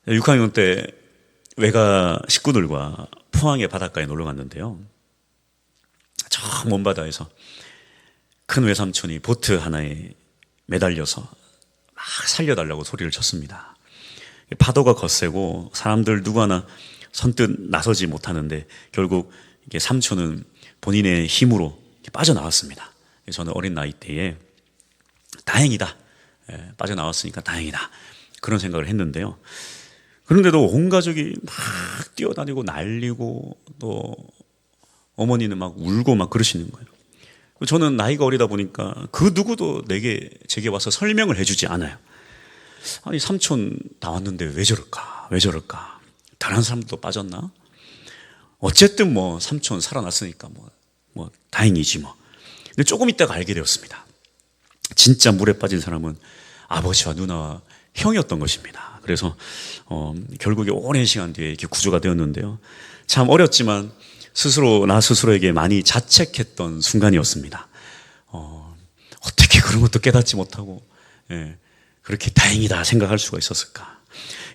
6학년 때 외가 식구들과 포항의 바닷가에 놀러 갔는데요. 저 먼 바다에서 큰 외삼촌이 보트 하나에 매달려서 막 살려달라고 소리를 쳤습니다. 파도가 거세고 사람들 누구 하나 선뜻 나서지 못하는데 결국 이게 삼촌은 본인의 힘으로 빠져나왔습니다. 저는 어린 나이 때에 다행이다, 빠져나왔으니까 다행이다, 그런 생각을 했는데요. 그런데도 온 가족이 막 뛰어다니고 난리고 또 어머니는 막 울고 막 그러시는 거예요. 저는 나이가 어리다 보니까 그 누구도 제게 와서 설명을 해주지 않아요. 아니, 삼촌 나왔는데 왜 저럴까? 왜 저럴까? 다른 사람들도 빠졌나? 어쨌든 뭐 삼촌 살아났으니까 뭐 다행이지 뭐. 근데 조금 있다가 알게 되었습니다. 진짜 물에 빠진 사람은 아버지와 누나와 형이었던 것입니다. 그래서 결국에 오랜 시간 뒤에 이렇게 구조가 되었는데요. 참 어렸지만 나 스스로에게 많이 자책했던 순간이었습니다. 어떻게 그런 것도 깨닫지 못하고 그렇게 다행이다 생각할 수가 있었을까?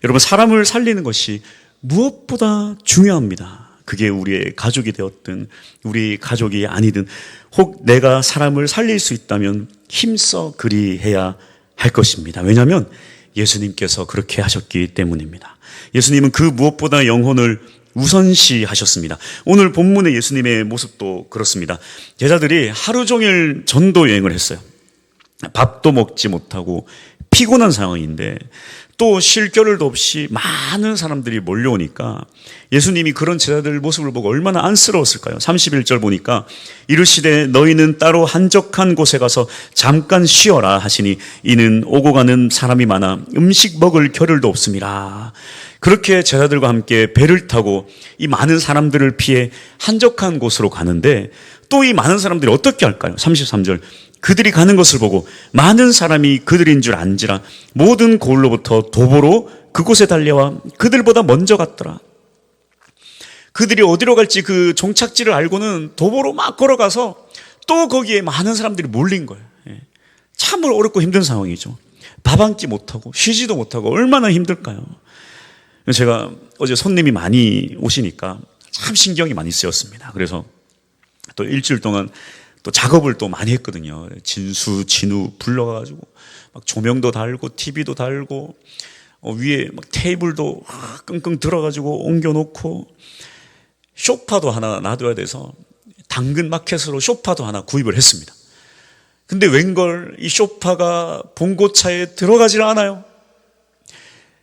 여러분, 사람을 살리는 것이 무엇보다 중요합니다. 그게 우리의 가족이 되었든 우리 가족이 아니든 혹 내가 사람을 살릴 수 있다면 힘써 그리해야 할 것입니다. 왜냐하면 예수님께서 그렇게 하셨기 때문입니다. 예수님은 그 무엇보다 영혼을 우선시하셨습니다. 오늘 본문의 예수님의 모습도 그렇습니다. 제자들이 하루 종일 전도 여행을 했어요. 밥도 먹지 못하고 피곤한 상황인데 또 쉴 겨를도 없이 많은 사람들이 몰려오니까 예수님이 그런 제자들 모습을 보고 얼마나 안쓰러웠을까요? 31절 보니까 이르시되 너희는 따로 한적한 곳에 가서 잠깐 쉬어라 하시니 이는 오고 가는 사람이 많아 음식 먹을 겨를도 없음이라. 그렇게 제자들과 함께 배를 타고 이 많은 사람들을 피해 한적한 곳으로 가는데 또 이 많은 사람들이 어떻게 할까요? 33절 그들이 가는 것을 보고 많은 사람이 그들인 줄 안지라 모든 고을로부터 도보로 그곳에 달려와 그들보다 먼저 갔더라. 그들이 어디로 갈지 그 종착지를 알고는 도보로 막 걸어가서 또 거기에 많은 사람들이 몰린 거예요. 참으로 어렵고 힘든 상황이죠. 밥 한 끼 못하고 쉬지도 못하고 얼마나 힘들까요? 제가 어제 손님이 많이 오시니까 참 신경이 많이 쓰였습니다. 그래서 또 일주일 동안 또 작업을 또 많이 했거든요. 진수, 진우 불러가지고 막 조명도 달고 TV도 달고 위에 막 테이블도 끙끙 들어가지고 옮겨놓고 소파도 하나 놔둬야 돼서 당근 마켓으로 소파도 하나 구입을 했습니다. 근데 웬걸 이 소파가 봉고차에 들어가질 않아요.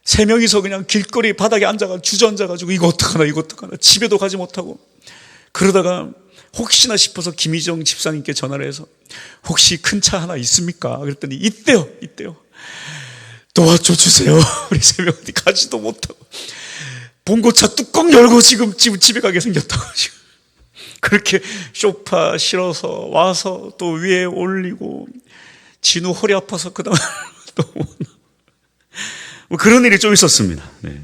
세 명이서 그냥 길거리 바닥에 주저앉아가지고 이거 어떡하나 집에도 가지 못하고 그러다가 혹시나 싶어서 김희정 집사님께 전화를 해서 혹시 큰 차 하나 있습니까? 그랬더니 있대요. 도와줘 주세요. 우리 세 명 어디 가지도 못하고 봉고차 뚜껑 열고 지금 집에 가게 생겼다고 지금. 그렇게 소파 실어서 와서 또 위에 올리고 진우 허리 아파서 그다음 또 뭐 그런 일이 좀 있었습니다. 네.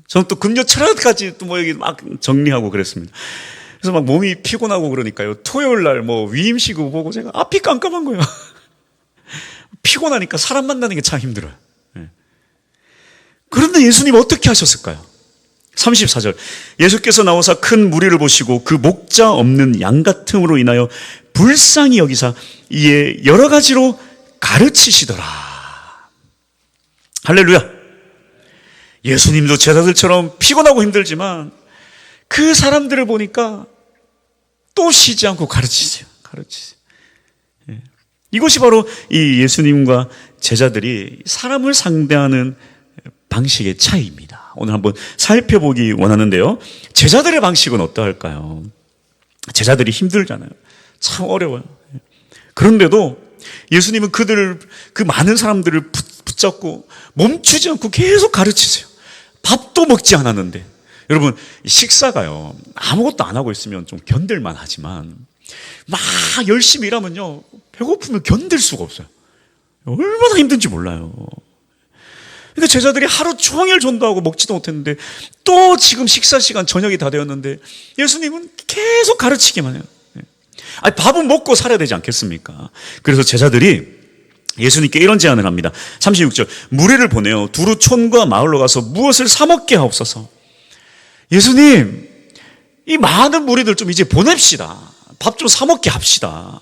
저는 또 금요 철학까지 또 여기 막 정리하고 그랬습니다. 그래서 막 몸이 피곤하고 그러니까요. 토요일 날 위임시고 보고 제가 앞이 깜깜한 거예요. 피곤하니까 사람 만나는 게 참 힘들어요. 네. 그런데 예수님 어떻게 하셨을까요? 34절 예수께서 나오사 큰 무리를 보시고 그 목자 없는 양 같음으로 인하여 불쌍히 여기사 이에 여러 가지로 가르치시더라. 할렐루야. 예수님도 제자들처럼 피곤하고 힘들지만 그 사람들을 보니까 또 쉬지 않고 가르치세요. 예. 이것이 바로 이 예수님과 제자들이 사람을 상대하는 방식의 차이입니다. 오늘 한번 살펴보기 원하는데요. 제자들의 방식은 어떠할까요? 제자들이 힘들잖아요. 참 어려워요. 그런데도 예수님은 그 많은 사람들을 붙잡고 멈추지 않고 계속 가르치세요. 밥도 먹지 않았는데. 여러분, 식사가요, 아무것도 안 하고 있으면 좀 견딜만 하지만 막 열심히 일하면요, 배고프면 견딜 수가 없어요. 얼마나 힘든지 몰라요. 그러니까 제자들이 하루 종일 전도하고 먹지도 못했는데 또 지금 식사 시간 저녁이 다 되었는데 예수님은 계속 가르치기만 해요. 아니, 밥은 먹고 살아야 되지 않겠습니까? 그래서 제자들이 예수님께 이런 제안을 합니다. 36절 무리를 보내어 두루 촌과 마을로 가서 무엇을 사 먹게 하옵소서. 예수님, 이 많은 무리들 좀 이제 보냅시다. 밥 좀 사 먹게 합시다.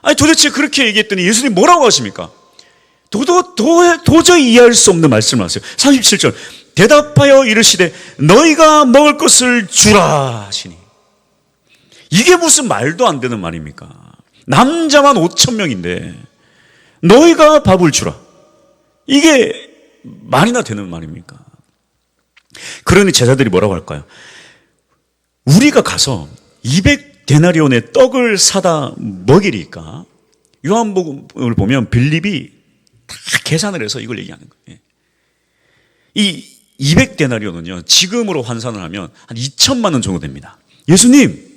아니 도대체 그렇게 얘기했더니 예수님 뭐라고 하십니까? 도저히 이해할 수 없는 말씀을 하세요. 37절 대답하여 이르시되 너희가 먹을 것을 주라 하시니. 이게 무슨 말도 안 되는 말입니까? 남자만 5,000명인데 너희가 밥을 주라. 이게 말이나 되는 말입니까? 그러니 제자들이 뭐라고 할까요? 우리가 가서 200데나리온의 떡을 사다 먹이리까? 요한복음을 보면 빌립이 다 계산을 해서 이걸 얘기하는 거예요. 이 200데나리온은요, 지금으로 환산을 하면 한 2천만 원 정도 됩니다. 예수님,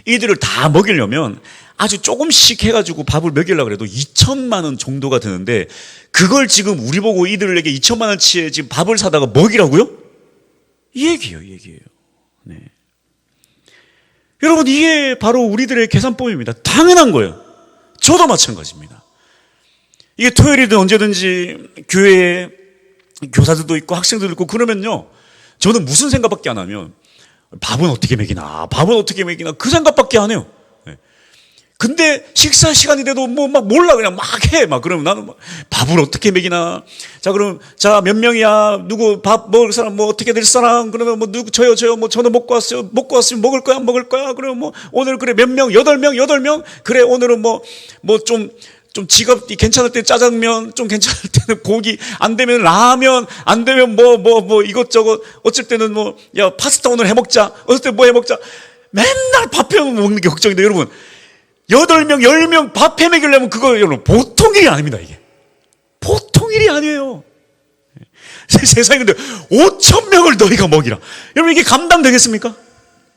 이들을 다 먹이려면 아주 조금씩 해가지고 밥을 먹이려고 해도 2천만 원 정도가 드는데, 그걸 지금 우리 보고 이들에게 2천만 원치에 지금 밥을 사다가 먹이라고요? 이 얘기예요, 이 얘기예요. 네. 여러분, 이게 바로 우리들의 계산법입니다. 당연한 거예요. 저도 마찬가지입니다. 이게 토요일이든 언제든지 교회에 교사들도 있고 학생들도 있고 그러면요, 저는 무슨 생각밖에 안 하면 밥은 어떻게 먹이나 그 생각밖에 안 해요. 근데 식사 시간이 돼도 뭐 막 몰라 그냥 막 해. 막 그러면 나는 막 밥을 어떻게 먹이나. 자, 그럼 자, 몇 명이야? 누구 밥 먹을 사람 뭐 어떻게 될 사람? 그러면 뭐 누구 저요 뭐 저는 먹고 왔어요. 먹고 왔으면 먹을 거야 안 먹을 거야? 그러면 뭐 오늘 그래 몇 명? 8명? 그래 오늘은 뭐 좀 지갑이 괜찮을 때 짜장면, 좀 괜찮을 때는 고기, 안 되면 라면, 안 되면 뭐 이것저것, 어쩔 때는 뭐, 야, 파스타 오늘 해 먹자. 어쩔 때 뭐 해 먹자. 맨날 밥 해 먹는 게 걱정인데, 여러분. 8명, 10명 밥 해 먹이려면 그거 여러분 보통 일이 아닙니다, 이게. 보통 일이 아니에요. 세상에 근데 5,000명을 너희가 먹이라. 여러분 이게 감당되겠습니까?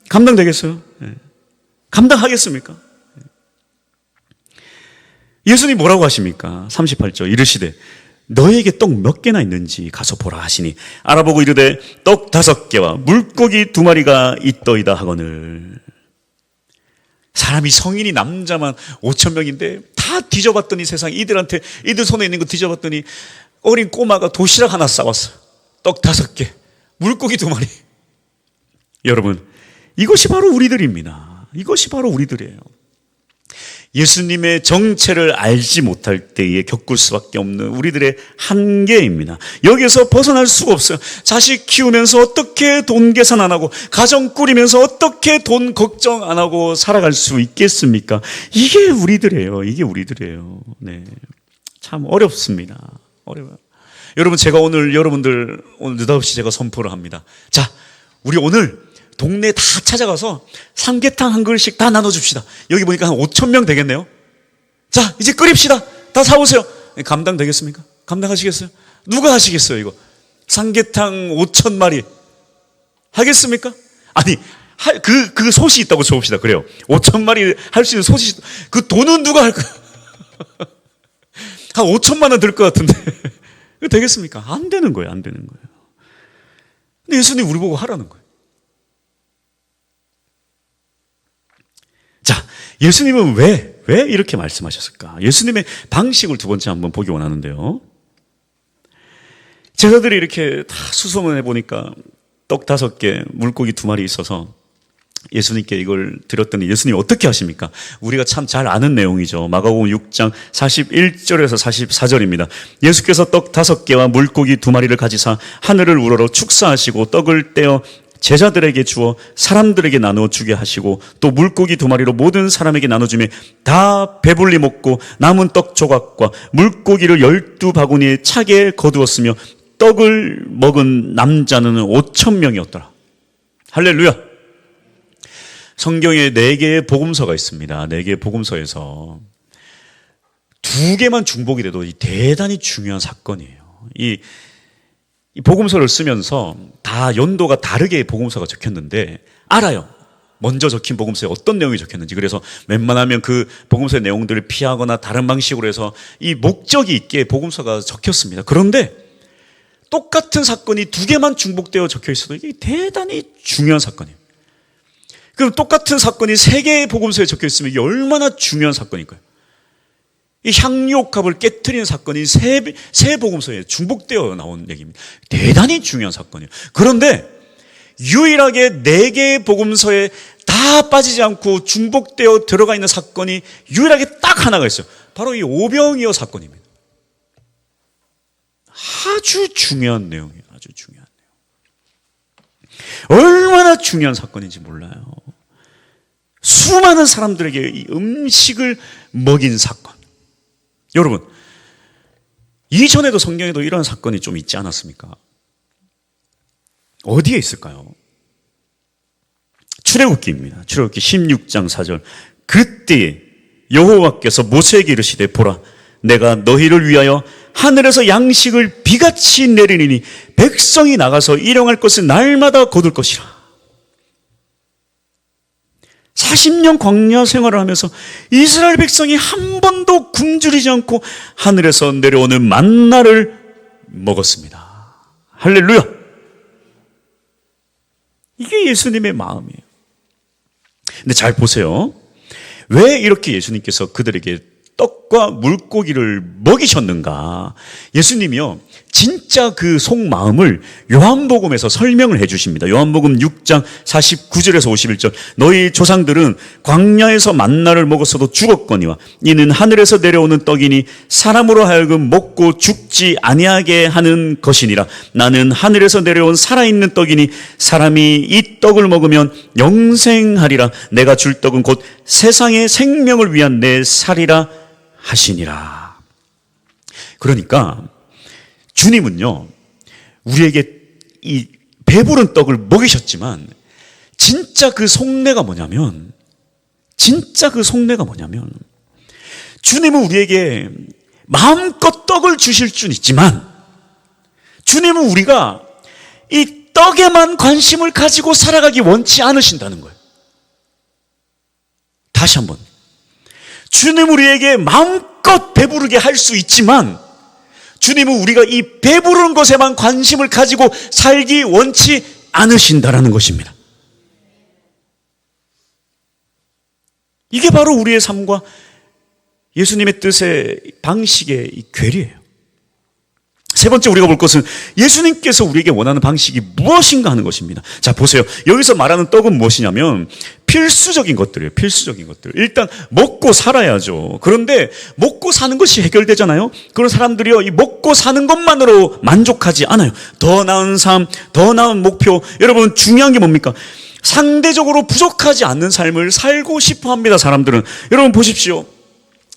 감당되겠어요? 감당하겠습니까? 예수님 뭐라고 하십니까? 38절 이르시되 너에게 떡 몇 개나 있는지 가서 보라 하시니 알아보고 이르되 떡 5개와 물고기 2마리가 있더이다 하거늘. 사람이 성인이 남자만 5,000명인데 다 뒤져봤더니 세상에 이들 손에 있는 거 뒤져봤더니 어린 꼬마가 도시락 하나 싸왔어. 떡 5개, 물고기 2마리. 여러분, 이것이 바로 우리들입니다. 이것이 바로 우리들이에요. 예수님의 정체를 알지 못할 때에 겪을 수밖에 없는 우리들의 한계입니다. 여기에서 벗어날 수가 없어요. 자식 키우면서 어떻게 돈 계산 안 하고, 가정 꾸리면서 어떻게 돈 걱정 안 하고 살아갈 수 있겠습니까? 이게 우리들이에요. 이게 우리들이에요. 네, 참 어렵습니다. 어려워요. 여러분, 제가 오늘 여러분들 오늘 느닷없이 제가 선포를 합니다. 자, 우리 오늘 동네 다 찾아가서 삼계탕 한 그릇씩 다 나눠줍시다. 여기 보니까 한 5,000명 되겠네요. 자, 이제 끓입시다. 다 사오세요. 감당되겠습니까? 감당하시겠어요? 누가 하시겠어요, 이거? 삼계탕 5,000마리. 하겠습니까? 아니, 그 솥이 있다고 쳐봅시다. 그래요. 5,000마리 할 수 있는 솥이, 그 돈은 누가 할까? 한 5천만 원 들 것 같은데. 되겠습니까? 안 되는 거예요, 안 되는 거예요. 근데 예수님 우리 보고 하라는 거예요. 자, 예수님은 왜 이렇게 말씀하셨을까? 예수님의 방식을 두 번째 한번 보기 원하는데요. 제자들이 이렇게 다 수소문해 보니까 떡 5개, 물고기 2마리 있어서 예수님께 이걸 드렸더니 예수님이 어떻게 하십니까? 우리가 참 잘 아는 내용이죠. 마가복음 6장 41절에서 44절입니다. 예수께서 떡 5개와 물고기 2마리를 가지사 하늘을 우러러 축사하시고 떡을 떼어 제자들에게 주어 사람들에게 나누어 주게 하시고 또 물고기 2마리로 모든 사람에게 나눠주며 다 배불리 먹고 남은 떡 조각과 물고기를 12바구니에 차게 거두었으며 떡을 먹은 남자는 5,000명이었더라. 할렐루야. 성경에 4개의 복음서가 있습니다. 4개의 복음서에서 2개만 중복이 돼도 대단히 중요한 사건이에요. 이 복음서를 쓰면서 다 연도가 다르게 복음서가 적혔는데 알아요. 먼저 적힌 복음서에 어떤 내용이 적혔는지. 그래서 웬만하면 그 복음서의 내용들을 피하거나 다른 방식으로 해서 이 목적이 있게 복음서가 적혔습니다. 그런데 똑같은 사건이 2개만 중복되어 적혀 있어도 이게 대단히 중요한 사건이에요. 그럼 똑같은 사건이 3개의 복음서에 적혀 있으면 이게 얼마나 중요한 사건일까요? 이 향유옥합을 깨트리는 사건이 세 복음서에 중복되어 나온 얘기입니다. 대단히 중요한 사건이에요. 그런데 유일하게 4개의 복음서에 다 빠지지 않고 중복되어 들어가 있는 사건이 유일하게 딱 하나가 있어요. 바로 이 오병이어 사건입니다. 아주 중요한 내용이에요. 아주 중요한 내용. 얼마나 중요한 사건인지 몰라요. 수많은 사람들에게 이 음식을 먹인 사건. 여러분, 이전에도 성경에도 이런 사건이 좀 있지 않았습니까? 어디에 있을까요? 출애굽기입니다. 출애굽기 16장 4절. 그때에 여호와께서 모세에게 이르시되 보라, 내가 너희를 위하여 하늘에서 양식을 비같이 내리니 백성이 나가서 일용할 것을 날마다 거둘 것이라. 40년 광야 생활을 하면서 이스라엘 백성이 한 번도 굶주리지 않고 하늘에서 내려오는 만나를 먹었습니다. 할렐루야! 이게 예수님의 마음이에요. 근데 잘 보세요. 왜 이렇게 예수님께서 그들에게 떡과 물고기를 먹이셨는가? 예수님이요, 진짜 그 속마음을 요한복음에서 설명을 해주십니다. 요한복음 6장 49절에서 51절. 너희 조상들은 광야에서 만나를 먹었어도 죽었거니와 이는 하늘에서 내려오는 떡이니 사람으로 하여금 먹고 죽지 아니하게 하는 것이니라. 나는 하늘에서 내려온 살아있는 떡이니 사람이 이 떡을 먹으면 영생하리라. 내가 줄 떡은 곧 세상의 생명을 위한 내 살이라 하시니라. 그러니까 주님은요, 우리에게 이 배부른 떡을 먹이셨지만 진짜 그 속내가 뭐냐면 주님은 우리에게 마음껏 떡을 주실 줄 있지만 주님은 우리가 이 떡에만 관심을 가지고 살아가기 원치 않으신다는 거예요. 다시 한번, 주님은 우리에게 마음껏 배부르게 할 수 있지만 주님은 우리가 이 배부른 것에만 관심을 가지고 살기 원치 않으신다라는 것입니다. 이게 바로 우리의 삶과 예수님의 뜻의 방식의 이 괴리예요. 세 번째 우리가 볼 것은 예수님께서 우리에게 원하는 방식이 무엇인가 하는 것입니다. 자, 보세요. 여기서 말하는 떡은 무엇이냐면 필수적인 것들이에요. 필수적인 것들. 일단 먹고 살아야죠. 그런데 먹고 사는 것이 해결되잖아요. 그런 사람들이요, 이 먹고 사는 것만으로 만족하지 않아요. 더 나은 삶, 더 나은 목표. 여러분, 중요한 게 뭡니까? 상대적으로 부족하지 않는 삶을 살고 싶어 합니다, 사람들은. 여러분 보십시오.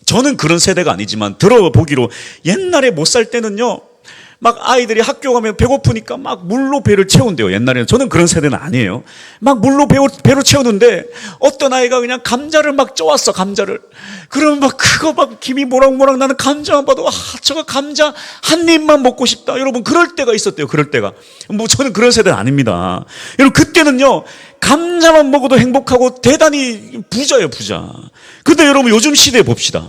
저는 그런 세대가 아니지만 들어보기로 옛날에 못 살 때는요, 막 아이들이 학교 가면 배고프니까 막 물로 배를 채운대요. 옛날에는. 저는 그런 세대는 아니에요. 막 물로 배로 채우는데 어떤 아이가 그냥 감자를 막 쪄왔어, 감자를. 그러면 막 그거 막 김이 모락모락 나는 감자만 봐도 저거 감자 한 입만 먹고 싶다. 여러분, 그럴 때가 있었대요. 그럴 때가. 뭐 저는 그런 세대는 아닙니다. 여러분, 그때는요, 감자만 먹어도 행복하고 대단히 부자예요, 부자. 근데 여러분, 요즘 시대에 봅시다.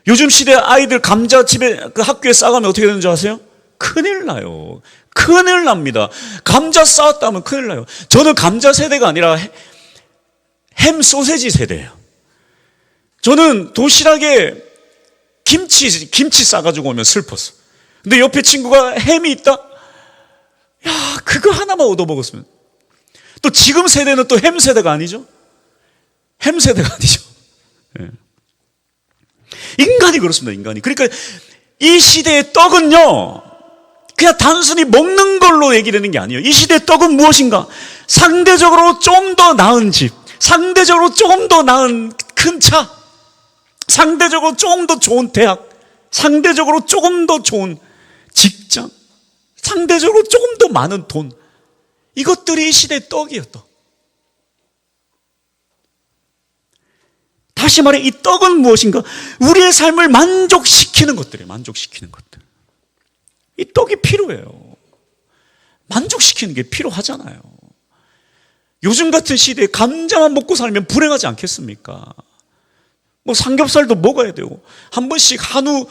요즘 시대 아이들 감자 집에 그 학교에 싸가면 어떻게 되는 줄 아세요? 큰일 나요. 큰일 납니다. 감자 싸웠다 하면 큰일 나요. 저는 감자 세대가 아니라 햄 소세지 세대예요. 저는 도시락에 김치 싸가지고 오면 슬펐어. 근데 옆에 친구가 햄이 있다? 야, 그거 하나만 얻어먹었으면. 또 지금 세대는 또 햄 세대가 아니죠? 햄 세대가 아니죠. 네. 인간이 그렇습니다, 인간이. 그러니까 이 시대의 떡은요, 그냥 단순히 먹는 걸로 얘기되는 게 아니에요. 이 시대의 떡은 무엇인가? 상대적으로 좀 더 나은 집, 상대적으로 조금 더 나은 큰 차, 상대적으로 조금 더 좋은 대학, 상대적으로 조금 더 좋은 직장, 상대적으로 조금 더 많은 돈. 이것들이 이 시대의 떡이에요, 떡. 다시 말해, 이 떡은 무엇인가? 우리의 삶을 만족시키는 것들이에요. 만족시키는 것들. 이 떡이 필요해요. 만족시키는 게 필요하잖아요. 요즘 같은 시대에 감자만 먹고 살면 불행하지 않겠습니까? 뭐 삼겹살도 먹어야 되고, 한 번씩 한우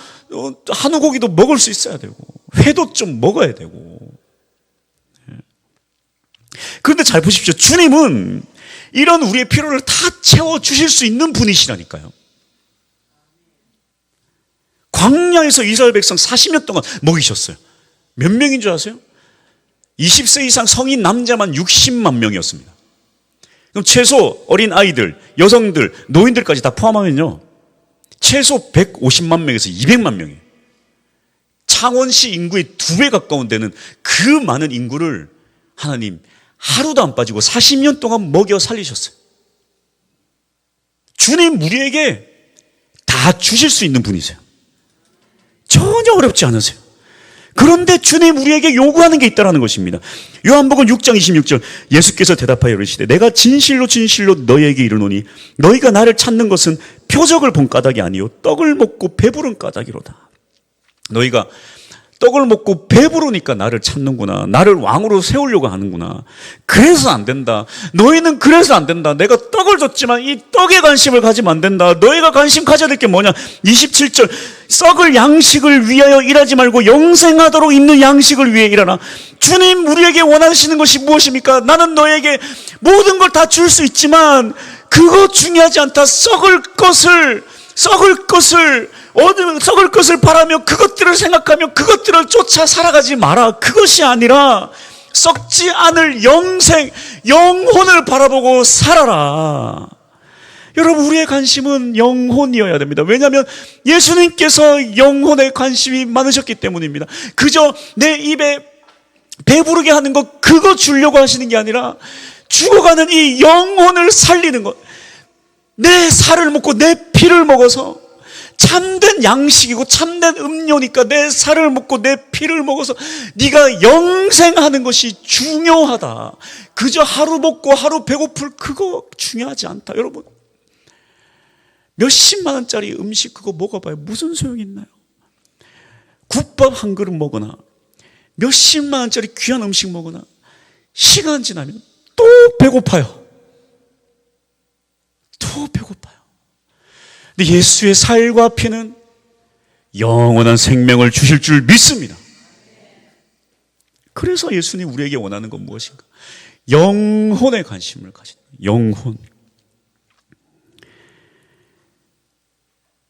고기도 먹을 수 있어야 되고, 회도 좀 먹어야 되고. 그런데 잘 보십시오. 주님은 이런 우리의 필요를 다 채워주실 수 있는 분이시라니까요. 광야에서 이스라엘 백성 40년 동안 먹이셨어요. 몇 명인 줄 아세요? 20세 이상 성인 남자만 60만 명이었습니다. 그럼 최소 어린 아이들, 여성들, 노인들까지 다 포함하면요, 최소 150만 명에서 200만 명이에요. 창원시 인구의 2배 가까운 데는 그 많은 인구를 하나님 하루도 안 빠지고 40년 동안 먹여 살리셨어요. 주님 우리에게 다 주실 수 있는 분이세요. 전혀 어렵지 않으세요. 그런데 주님 우리에게 요구하는 게 있다는 것입니다. 요한복음 6장 26절, 예수께서 대답하여 이르시되 내가 진실로 진실로 너희에게 이르노니 너희가 나를 찾는 것은 표적을 본 까닭이 아니요 떡을 먹고 배부른 까닭이로다. 너희가 떡을 먹고 배부르니까 나를 찾는구나. 나를 왕으로 세우려고 하는구나. 그래서 안 된다. 너희는 그래서 안 된다. 내가 떡을 줬지만 이 떡에 관심을 가지면 안 된다. 너희가 관심 가져야 될 게 뭐냐. 27절, 썩을 양식을 위하여 일하지 말고 영생하도록 있는 양식을 위해 일하라. 주님 우리에게 원하시는 것이 무엇입니까? 나는 너에게 모든 걸 다 줄 수 있지만 그거 중요하지 않다. 썩을 것을 바라며 그것들을 생각하며 그것들을 쫓아 살아가지 마라. 그것이 아니라 썩지 않을 영혼을 바라보고 살아라. 여러분 우리의 관심은 영혼이어야 됩니다. 왜냐하면 예수님께서 영혼에 관심이 많으셨기 때문입니다. 그저 내 입에 배부르게 하는 것 그거 주려고 하시는 게 아니라 죽어가는 이 영혼을 살리는 것, 내 살을 먹고 내 피를 먹어서 참된 양식이고 참된 음료니까 내 살을 먹고 내 피를 먹어서 네가 영생하는 것이 중요하다. 그저 하루 먹고 하루 배고플 그거 중요하지 않다. 여러분 몇십만 원짜리 음식 그거 먹어봐요. 무슨 소용이 있나요? 국밥 한 그릇 먹거나 몇십만 원짜리 귀한 음식 먹거나 시간 지나면 또 배고파요. 또 배고파요. 근데 예수의 살과 피는 영원한 생명을 주실 줄 믿습니다. 그래서 예수님 우리에게 원하는 건 무엇인가? 영혼에 관심을 가진 영혼.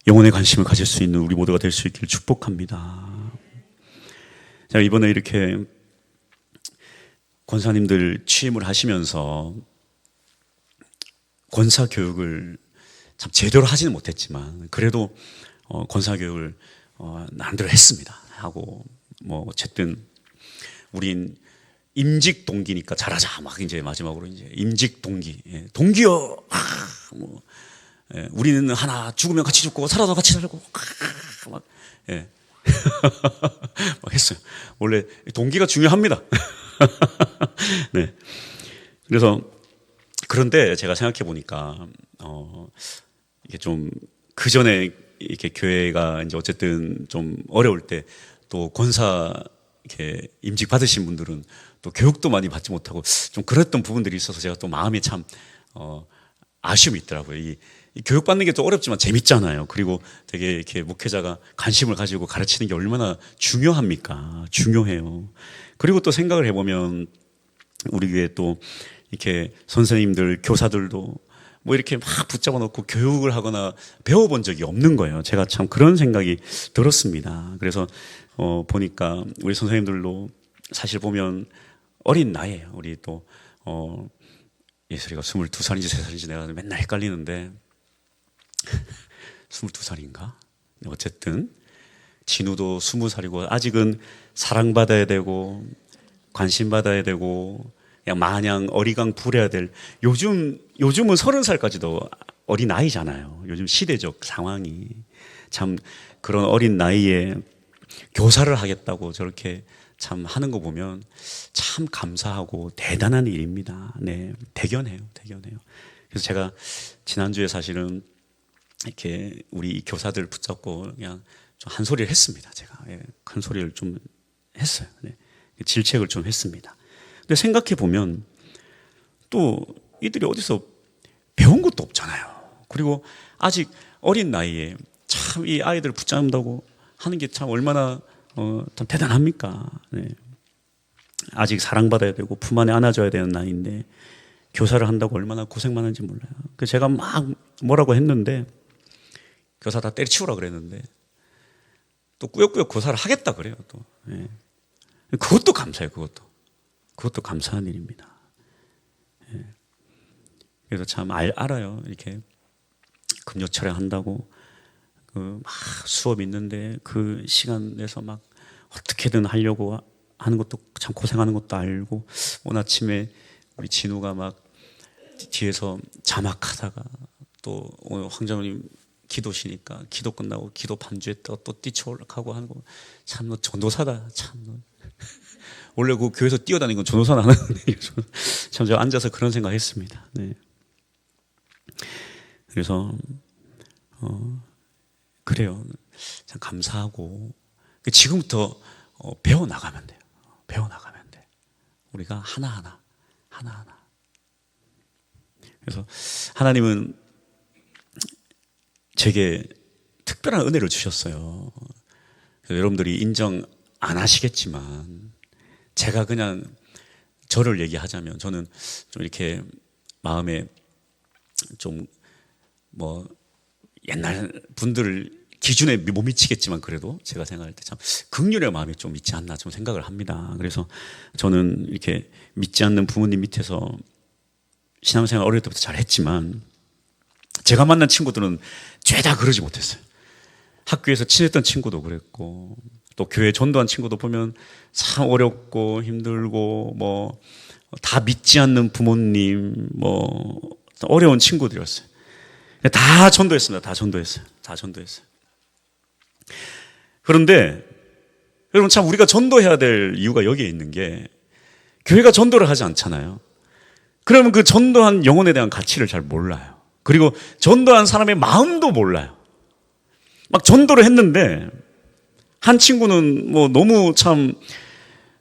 영혼에 관심을 가질 수 있는 우리 모두가 될 수 있기를 축복합니다. 자, 이번에 이렇게 권사님들 취임을 하시면서 권사 교육을 참 제대로 하지는 못했지만 그래도 권사 교육을 나름대로 했습니다. 하고 뭐 어쨌든 우린 임직 동기니까 잘하자 막 이제 마지막으로 이제 임직 동기, 동기요. 우리는 하나 죽으면 같이 죽고 살아도 같이 살고 막 막 했어요. 원래 동기가 중요합니다. 네. 그래서 그런데 제가 생각해 보니까 이게 좀 그 전에 이렇게 교회가 이제 어쨌든 좀 어려울 때 또 권사 이렇게 임직 받으신 분들은 또 교육도 많이 받지 못하고 좀 그랬던 부분들이 있어서 제가 또 마음이 참 아쉬움이 있더라고요. 이 교육 받는 게 또 어렵지만 재밌잖아요. 그리고 되게 이렇게 목회자가 관심을 가지고 가르치는 게 얼마나 중요합니까? 중요해요. 그리고 또 생각을 해보면 우리 교회 또 이렇게 선생님들, 교사들도 뭐 이렇게 막 붙잡아 놓고 교육을 하거나 배워본 적이 없는 거예요. 제가 참 그런 생각이 들었습니다. 그래서 보니까 우리 선생님들도 사실 보면 어린 나이에요. 우리 또 예슬이가 22살인지 3살인지 내가 맨날 헷갈리는데 22살인가? 어쨌든 진우도 20살이고 아직은 사랑받아야 되고 관심받아야 되고 그냥 마냥 어리광 부려야 될 요즘은 30살까지도 어린 아이잖아요. 요즘 시대적 상황이 참 그런 어린 나이에 교사를 하겠다고 저렇게 참 하는 거 보면 참 감사하고 대단한 일입니다. 네, 대견해요. 그래서 제가 지난주에 사실은 이렇게 우리 교사들 붙잡고 그냥 좀 한 소리를 했습니다. 제가 큰 소리를 좀 했어요. 네, 질책을 좀 했습니다. 근데 생각해 보면 또 이들이 어디서 배운 것도 없잖아요. 그리고 아직 어린 나이에 참 이 아이들 붙잡는다고 하는 게 참 얼마나 참 대단합니까? 네. 아직 사랑받아야 되고 품 안에 안아줘야 되는 나이인데 교사를 한다고 얼마나 고생 많은지 몰라요. 그래서 제가 막 뭐라고 했는데 교사 다 때려치우라 그랬는데 또 꾸역꾸역 고사를 하겠다 그래요. 또 예. 그것도 감사해요. 그것도 감사한 일입니다. 예. 그래서 참 알아요. 이렇게 금요 촬영한다고 그 막 수업 있는데 그 시간 내서 막 어떻게든 하려고 하는 것도 참 고생하는 것도 알고, 오늘 아침에 우리 진우가 막 뒤에서 자막하다가 또 오늘 황장님 기도시니까 기도 끝나고 기도 반주했다가 또 뛰쳐올라가고 하는 거 참 너 전도사다. 참 너. 원래 그 교회에서 뛰어다니는 건 전도사는 안 하는데 참 제가 앉아서 그런 생각했습니다. 네. 그래서 그래요. 참 감사하고 지금부터 배워나가면 돼요. 배워나가면 돼. 우리가 하나하나. 그래서 하나님은 제게 특별한 은혜를 주셨어요. 여러분들이 인정 안 하시겠지만 제가 그냥 저를 얘기하자면 저는 좀 이렇게 마음에 좀 뭐 옛날 분들 기준에 못 미치겠지만 그래도 제가 생각할 때 참 긍휼의 마음이 좀 있지 않나 좀 생각을 합니다. 그래서 저는 이렇게 믿지 않는 부모님 밑에서 신앙생활 어릴 때부터 잘했지만 제가 만난 친구들은 죄다 그러지 못했어요. 학교에서 친했던 친구도 그랬고 또 교회 전도한 친구도 보면 참 어렵고 힘들고 뭐 다 믿지 않는 부모님 뭐 어려운 친구들이었어요. 다 전도했습니다. 다 전도했어요. 그런데 여러분 참 우리가 전도해야 될 이유가 여기에 있는 게 교회가 전도를 하지 않잖아요. 그러면 그 전도한 영혼에 대한 가치를 잘 몰라요. 그리고 전도한 사람의 마음도 몰라요. 막 전도를 했는데 한 친구는 뭐 너무 참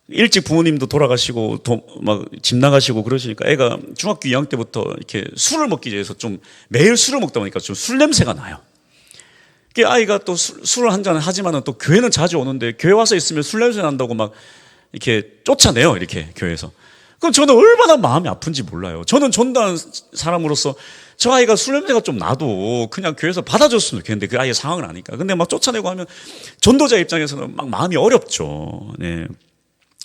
일찍 부모님도 돌아가시고 막 집 나가시고 그러시니까 애가 중학교 2학년 때부터 이렇게 술을 먹기 위해서 좀 매일 술을 먹다 보니까 좀 술 냄새가 나요. 아이가 또 술을 한 잔 하지만은 또 교회는 자주 오는데 교회 와서 있으면 술 냄새 난다고 막 이렇게 쫓아내요. 이렇게 교회에서. 그럼 저는 얼마나 마음이 아픈지 몰라요. 저는 전도한 사람으로서 저 아이가 술 냄새가 좀 나도 그냥 교회에서 받아줬으면 좋겠는데 그 아이의 상황을 아니까. 근데 막 쫓아내고 하면 전도자 입장에서는 막 마음이 어렵죠. 네.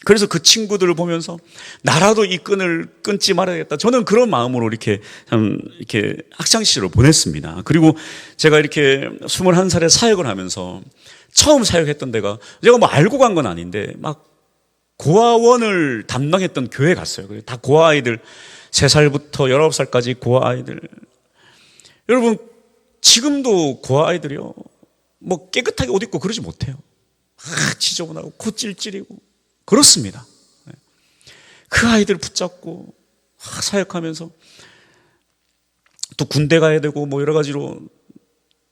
그래서 그 친구들을 보면서 나라도 이 끈을 끊지 말아야겠다. 저는 그런 마음으로 이렇게 참 이렇게 학창 시절을 보냈습니다. 그리고 제가 이렇게 21살에 사역을 하면서 처음 사역했던 데가 제가 뭐 알고 간 건 아닌데 막 고아원을 담당했던 교회 갔어요. 다 고아 아이들 3살부터 19살까지 고아 아이들. 여러분 지금도 고아 아이들이요. 뭐 깨끗하게 옷 입고 그러지 못해요. 지저분하고 코 찔찔이고 그렇습니다. 그 아이들 붙잡고 사역하면서 또 군대 가야 되고 뭐 여러 가지로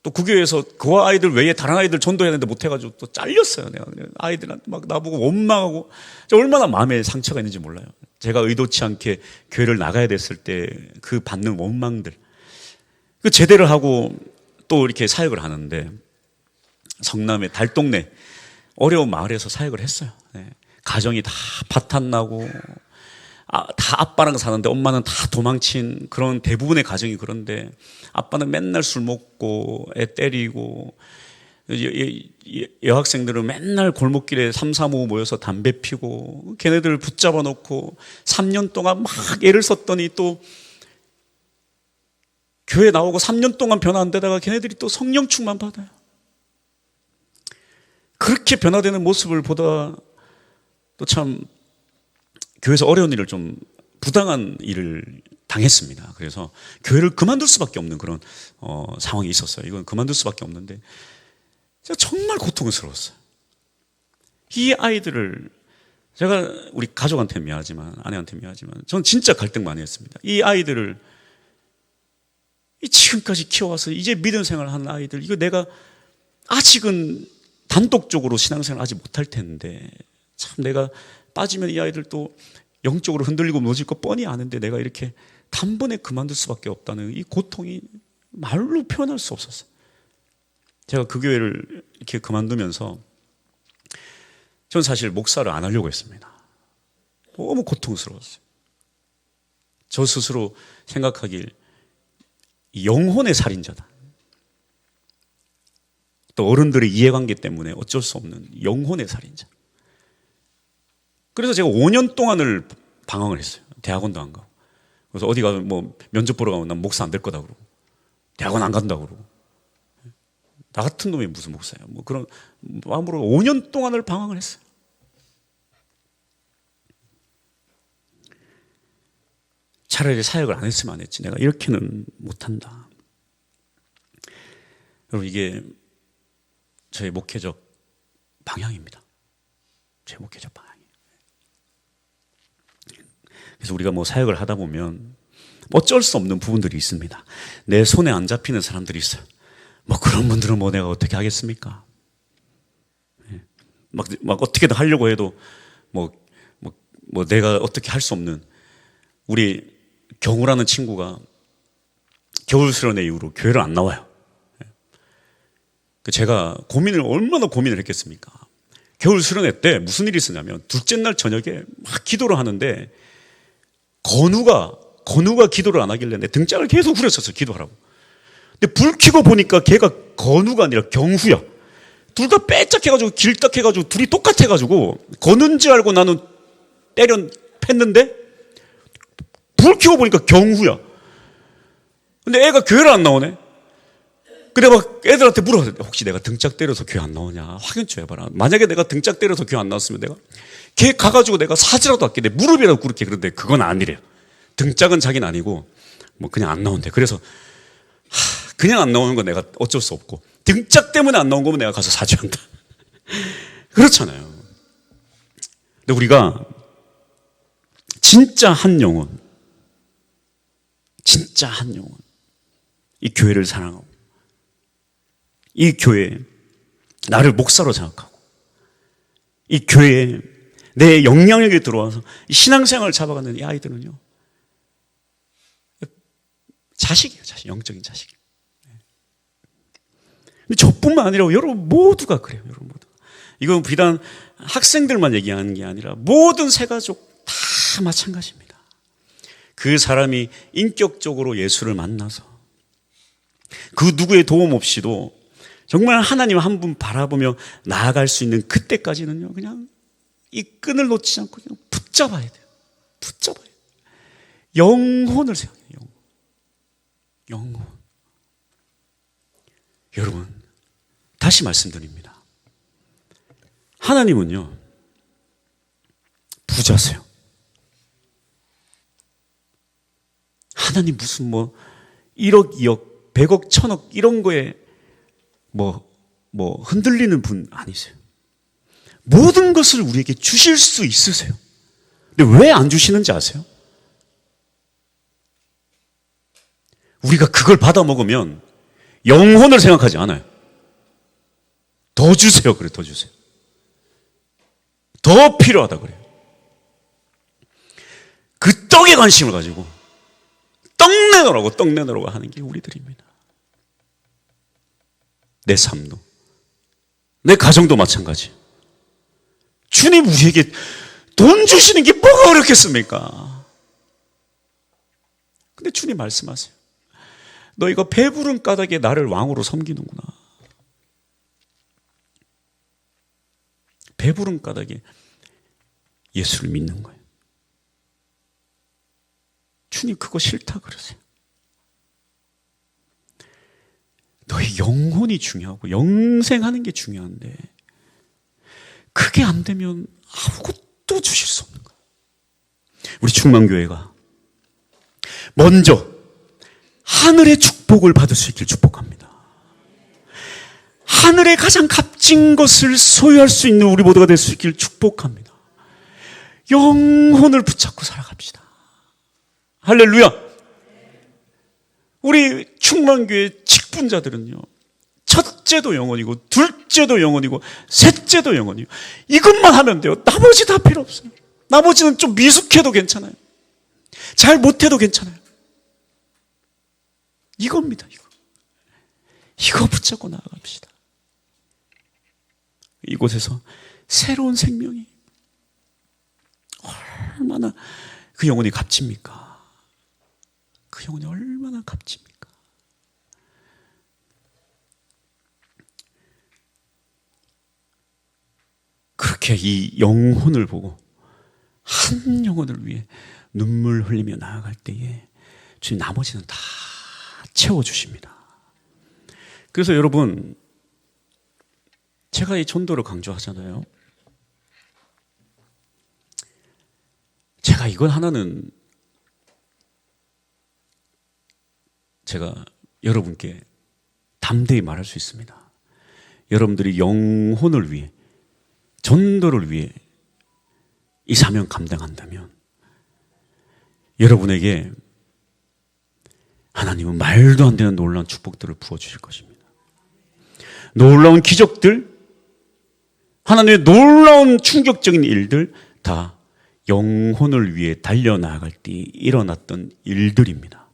또 그 교회에서 그 아이들 외에 다른 아이들 전도해야 되는데 못해가지고 또 잘렸어요. 내가 아이들한테 막 나보고 원망하고 얼마나 마음에 상처가 있는지 몰라요. 제가 의도치 않게 교회를 나가야 됐을 때 그 받는 원망들. 그 제대를 하고 또 이렇게 사역을 하는데 성남의 달동네 어려운 마을에서 사역을 했어요. 네. 가정이 다 파탄나고 다 아빠랑 사는데 엄마는 다 도망친 그런 대부분의 가정이 그런데 아빠는 맨날 술 먹고 애 때리고 여학생들은 맨날 골목길에 3, 4, 5 모여서 담배 피고 걔네들 붙잡아 놓고 3년 동안 막 애를 썼더니 또 교회 나오고 3년 동안 변화 안 되다가 걔네들이 또 성령 충만 받아요. 그렇게 변화되는 모습을 보다 또 참 교회에서 어려운 일을 좀 부당한 일을 당했습니다. 그래서 교회를 그만둘 수밖에 없는 그런 상황이 있었어요. 이건 그만둘 수밖에 없는데 제가 정말 고통스러웠어요. 이 아이들을 제가 우리 가족한테 미안하지만 아내한테 미안하지만 저는 진짜 갈등 많이 했습니다. 이 아이들을 지금까지 키워와서 이제 믿음 생활을 하는 아이들 이거 내가 아직은 단독적으로 신앙생활을 하지 못할 텐데 참 내가 빠지면 이 아이들 또 영적으로 흔들리고 무너질 거 뻔히 아는데 내가 이렇게 단번에 그만둘 수밖에 없다는 이 고통이 말로 표현할 수 없었어요. 제가 그 교회를 이렇게 그만두면서 저는 사실 목사를 안 하려고 했습니다. 너무 고통스러웠어요. 저 스스로 생각하길 영혼의 살인자다. 또 어른들의 이해관계 때문에 어쩔 수 없는 영혼의 살인자. 그래서 제가 5년 동안을 방황을 했어요. 대학원도 안 가고. 그래서 어디 가서 뭐 면접 보러 가면 난 목사 안 될 거다 그러고, 대학원 안 간다 그러고, 나 같은 놈이 무슨 목사야. 뭐 그런 마음으로 5년 동안을 방황을 했어요. 차라리 사역을 안 했으면 안 했지. 내가 이렇게는 못한다. 여러분, 이게 저의 목회적 방향입니다. 제 목회적 방향이에요. 그래서 우리가 뭐 사역을 하다 보면 어쩔 수 없는 부분들이 있습니다. 내 손에 안 잡히는 사람들이 있어요. 뭐 그런 분들은 뭐 내가 어떻게 하겠습니까? 막 어떻게든 하려고 해도 뭐 내가 어떻게 할 수 없는, 우리 경우라는 친구가 겨울수련회 이후로 교회를 안 나와요. 제가 얼마나 고민을 했겠습니까? 겨울수련회 때 무슨 일이 있었냐면, 둘째 날 저녁에 막 기도를 하는데 건우가 기도를 안 하길래 내 등짝을 계속 후렸었어요. 기도하라고. 근데 불 켜고 보니까 걔가 건우가 아니라 경후야. 둘 다 빼짝해가지고 길딱해가지고 둘이 똑같아가지고 건우인 줄 알고 나는 팼는데 불 켜고 보니까 경후야. 근데 애가 교회를 안 나오네. 그래 막 애들한테 물어봤어요. 혹시 내가 등짝 때려서 교회 안 나오냐 확인 좀 해봐라. 만약에 내가 등짝 때려서 교회 안 나왔으면 내가 걔 가가지고 내가 사지라도 할게. 내 무릎이라도 꿇을게. 그런데 그건 아니래요. 등짝은 자기는 아니고 뭐 그냥 안 나온대. 그래서 그냥 안 나오는 건 내가 어쩔 수 없고, 등짝 때문에 안 나온 거면 내가 가서 사죄한다. 그렇잖아요. 근데 우리가 진짜 한 영혼, 이 교회를 사랑하고, 이 교회에 나를 목사로 생각하고, 이 교회에 내 영향력이 들어와서 신앙생활을 잡아가는 이 아이들은요, 자식이에요. 영적인 자식. 근데 저뿐만 아니라 여러분 모두가 그래요. 여러분 모두. 이건 비단 학생들만 얘기하는 게 아니라 모든 새가족 다 마찬가지입니다. 그 사람이 인격적으로 예수를 만나서 그 누구의 도움 없이도 정말 하나님 한 분 바라보며 나아갈 수 있는 그때까지는요, 그냥 이 끈을 놓지 않고 그냥 붙잡아야 돼요. 붙잡아야 돼요. 영혼을 생각해요. 영혼. 여러분, 다시 말씀드립니다. 하나님은요, 부자세요. 하나님 무슨 1억, 2억, 100억, 1000억 이런 거에 흔들리는 분 아니세요. 모든 것을 우리에게 주실 수 있으세요. 근데 왜 안 주시는지 아세요? 우리가 그걸 받아 먹으면 영혼을 생각하지 않아요. 더 주세요. 그래, 더 주세요. 더 필요하다 그래요. 그 떡에 관심을 가지고 떡 내놓으라고 하는 게 우리들입니다. 내 삶도, 내 가정도 마찬가지. 주님 우리에게 돈 주시는 게 뭐가 어렵겠습니까? 근데 주님 말씀하세요. 너희가 배부른 까닭에 나를 왕으로 섬기는구나. 배부른 까닭에 예수를 믿는 거예요. 주님 그거 싫다 그러세요. 너의 영혼이 중요하고 영생하는 게 중요한데 그게 안 되면 아무것도 주실 수 없는 거예요. 우리 충만교회가 먼저 하늘의 축복을 받을 수 있길 축복합니다. 하늘의 가장 값진 것을 소유할 수 있는 우리 모두가 될 수 있길 축복합니다. 영혼을 붙잡고 살아갑시다. 할렐루야. 우리 충만교회 직분자들은요, 첫째도 영혼이고 둘째도 영혼이고 셋째도 영혼이고 이것만 하면 돼요. 나머지 다 필요 없어요. 나머지는 좀 미숙해도 괜찮아요. 잘 못해도 괜찮아요. 이겁니다. 이거 붙잡고 나아갑시다. 이곳에서 새로운 생명이 얼마나 그 영혼이 값집니까? 그 영혼이 얼마나 값집니까? 그렇게 이 영혼을 보고 한 영혼을 위해 눈물 흘리며 나아갈 때에 주님 나머지는 다 채워주십니다. 그래서 여러분, 제가 이 전도를 강조하잖아요. 제가 이걸 하나는 제가 여러분께 담대히 말할 수 있습니다. 여러분들이 영혼을 위해, 전도를 위해 이 사명 감당한다면 여러분에게 하나님은 말도 안 되는 놀라운 축복들을 부어주실 것입니다. 놀라운 기적들, 하나님의 놀라운 충격적인 일들 다 영혼을 위해 달려나갈 때 일어났던 일들입니다.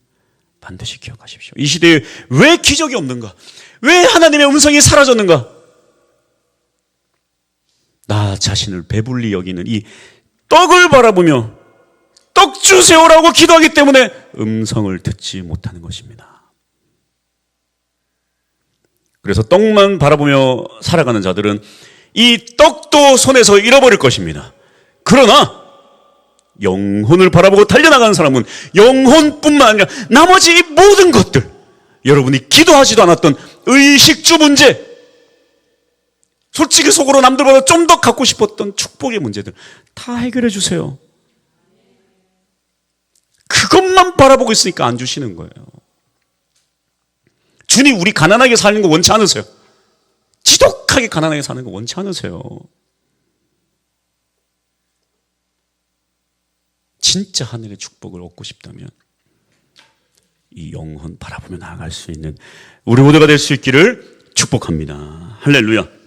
반드시 기억하십시오. 이 시대에 왜 기적이 없는가? 왜 하나님의 음성이 사라졌는가? 나 자신을 배불리 여기는 이 떡을 바라보며 떡 주세요라고 기도하기 때문에 음성을 듣지 못하는 것입니다. 그래서 떡만 바라보며 살아가는 자들은 이 떡도 손에서 잃어버릴 것입니다. 그러나 영혼을 바라보고 달려나가는 사람은 영혼뿐만 아니라 나머지 모든 것들, 여러분이 기도하지도 않았던 의식주 문제, 솔직히 속으로 남들보다 좀 더 갖고 싶었던 축복의 문제들 다 해결해 주세요. 그것만 바라보고 있으니까 안 주시는 거예요. 주님, 우리 가난하게 사는 거 원치 않으세요? 지독하게 가난하게 사는 거 원치 않으세요? 진짜 하늘의 축복을 얻고 싶다면 이 영혼 바라보며 나아갈 수 있는 우리 모두가 될 수 있기를 축복합니다. 할렐루야.